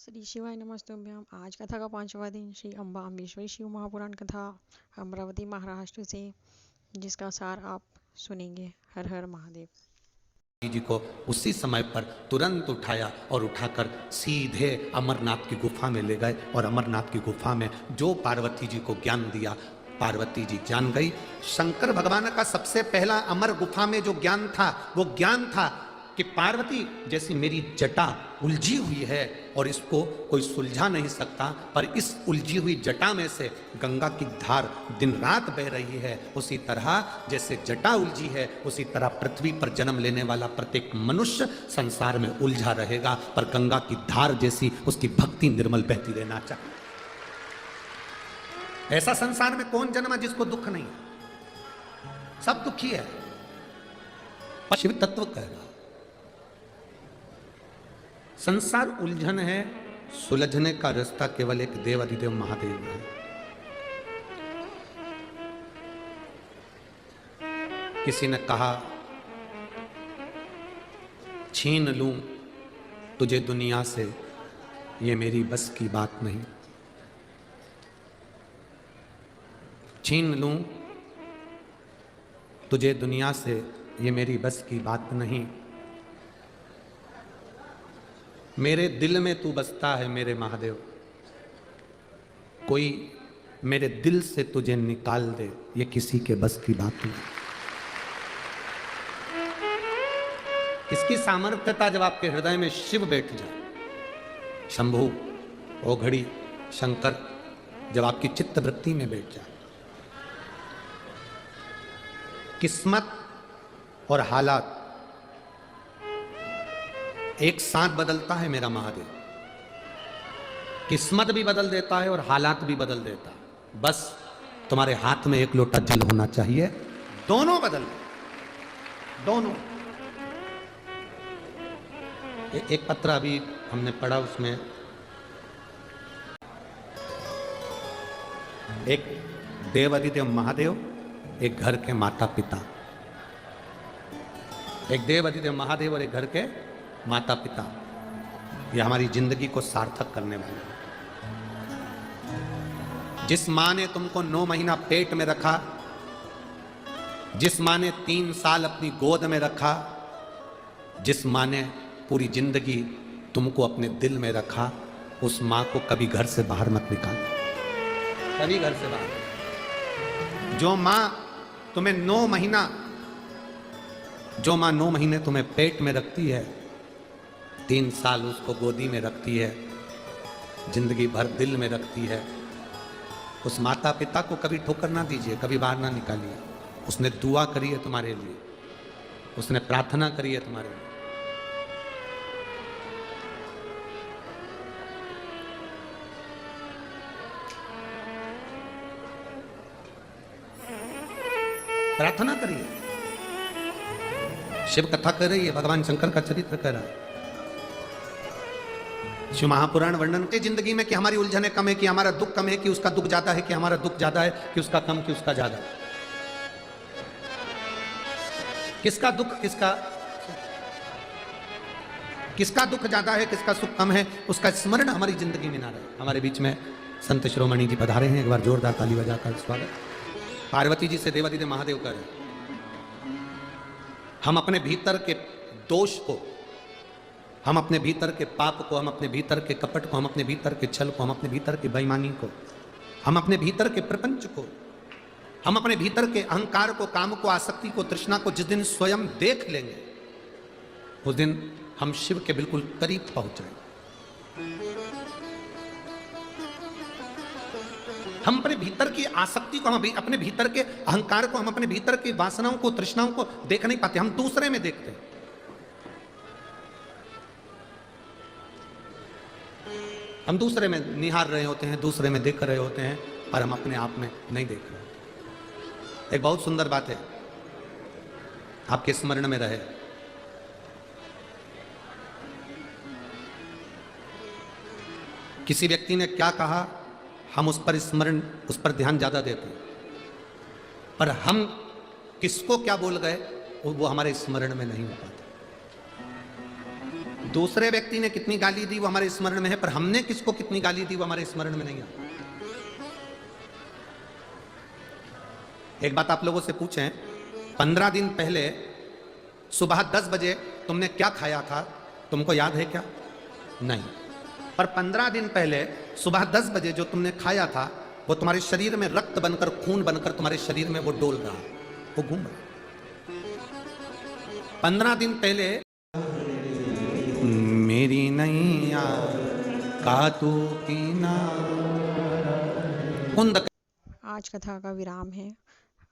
श्री शिवाय नमस्तुभ्यम। आज कथा का 5वां दिन श्री अम्बा अम्बेश्वरी शिव महापुराण कथा अमरावती महाराष्ट्र से, जिसका सार आप सुनेंगे। हर हर महादेव। जी को उसी समय पर तुरंत उठाया और उठाकर सीधे अमरनाथ की गुफा में ले गए और अमरनाथ की गुफा में जो पार्वती जी को ज्ञान दिया पार्वती जी जान गई। शंकर भगवान का सबसे पहला अमर गुफा में जो ज्ञान था वो ज्ञान था कि पार्वती जैसी मेरी जटा उलझी हुई है और इसको कोई सुलझा नहीं सकता, पर इस उलझी हुई जटा में से गंगा की धार दिन रात बह रही है। उसी तरह जैसे जटा उलझी है उसी तरह पृथ्वी पर जन्म लेने वाला प्रत्येक मनुष्य संसार में उलझा रहेगा, पर गंगा की धार जैसी उसकी भक्ति निर्मल बहती रहना चाहिए। ऐसा संसार में कौन जन्मा जिसको दुख नहीं है? सब दुखी है। शिव तत्व कह रहा संसार उलझन है, सुलझने का रास्ता केवल एक देव अधिदेव महादेव है। किसी ने कहा छीन लूं तुझे दुनिया से, ये मेरी बस की बात नहीं। छीन लूं तुझे दुनिया से, ये मेरी बस की बात नहीं। मेरे दिल में तू बसता है मेरे महादेव, कोई मेरे दिल से तुझे निकाल दे, ये किसी के बस की बात नहीं। इसकी सामर्थ्यता जब आपके हृदय में शिव बैठ जाए, शंभु, ओघड़ी, शंकर जब आपकी चित्त वृत्ति में बैठ जाए, किस्मत और हालात एक साथ बदलता है मेरा महादेव। किस्मत भी बदल देता है और हालात भी बदल देता है। बस तुम्हारे हाथ में एक लोटा जल होना चाहिए, दोनों बदल, दोनों। एक पत्र अभी हमने पढ़ा, उसमें एक देव अधिदेव महादेव, एक घर के माता पिता। एक देव अधिदेव महादेव और एक घर के माता पिता, ये हमारी जिंदगी को सार्थक करने वाले। जिस माँ ने तुमको 9 महीना पेट में रखा, जिस माँ ने 3 साल अपनी गोद में रखा, जिस माँ ने पूरी जिंदगी तुमको अपने दिल में रखा, उस माँ को कभी घर से बाहर मत निकालना, कभी घर से बाहर। जो माँ तुम्हें 9 महीना, जो माँ 9 महीने तुम्हें पेट में रखती है, 3 साल उसको गोदी में रखती है, जिंदगी भर दिल में रखती है, उस माता पिता को कभी ठोकर ना दीजिए, कभी बाहर ना निकालिए। उसने दुआ करी है तुम्हारे लिए, उसने प्रार्थना करी है तुम्हारे लिए। प्रार्थना करिए। शिव कथा कर रही है, भगवान शंकर का चरित्र कर रहा है। शिव महापुराण वर्णन के जिंदगी में कि हमारी उलझने कम है, कि हमारा दुख कम है, कि उसका दुख ज्यादा है, कि हमारा दुख ज्यादा है, कि उसका कम, कि उसका ज्यादा। किसका दुख, किसका दुख ज्यादा है, किसका सुख कम है, उसका स्मरण हमारी जिंदगी में ना रहे। हमारे बीच में संत शिरोमणि जी पधारे हैं, एक बार जोरदार ताली बजाकर स्वागत। पार्वती जी से देवादिदेव महादेव कर हम अपने भीतर के दोष को, हम अपने भीतर के पाप को, हम अपने भीतर के कपट को, हम अपने भीतर के छल को, हम अपने भीतर के बेईमानी को, हम अपने भीतर के प्रपंच को, हम अपने भीतर के अहंकार को, काम को, आसक्ति को, तृष्णा को जिस दिन स्वयं देख लेंगे, उस दिन हम शिव के बिल्कुल करीब पहुंच जाएंगे। हम अपने भीतर की आसक्ति को, हम अपने भीतर के अहंकार को, हम अपने भीतर की वासनाओं को, तृष्णाओं को देख नहीं पाते, हम दूसरे में देखते हैं। हम दूसरे में निहार रहे होते हैं, दूसरे में देख रहे होते हैं, पर हम अपने आप में नहीं देख रहे। एक बहुत सुंदर बात है, आपके स्मरण में रहे। किसी व्यक्ति ने क्या कहा, हम उस पर स्मरण, उस पर ध्यान ज्यादा देते हैं, पर हम किसको क्या बोल गए वो हमारे स्मरण में नहीं हो पाता। दूसरे व्यक्ति ने कितनी गाली दी वो हमारे स्मरण में है, पर हमने किसको कितनी गाली दी वो हमारे स्मरण में नहीं है। एक बात आप लोगों से पूछें, 15 दिन पहले सुबह 10 बजे तुमने क्या खाया था, तुमको याद है क्या? नहीं। पर 15 दिन पहले सुबह 10 बजे जो तुमने खाया था वो तुम्हारे शरीर में रक्त बनकर, खून बनकर तुम्हारे शरीर में वो डोल रहा, वो घूम रहा। 15 दिन पहले मेरी नैया का तू कुंद। आज कथा का विराम है।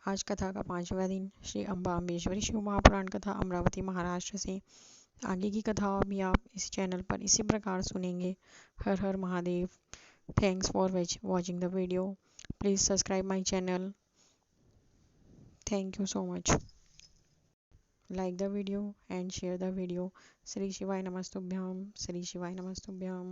आज कथा का 5वां दिन श्री अम्बा अम्बेश्वरी शिव महापुराण कथा अमरावती महाराष्ट्र से। आगे की कथाओं भी आप इस चैनल पर इसी प्रकार सुनेंगे। Har Har Mahadev. Thanks for watching the video. Please subscribe my channel. Thank you so much. Like the video and share the video. Sri Shivaya Namastubbhyam. Sri Shivaya Namastubbhyam.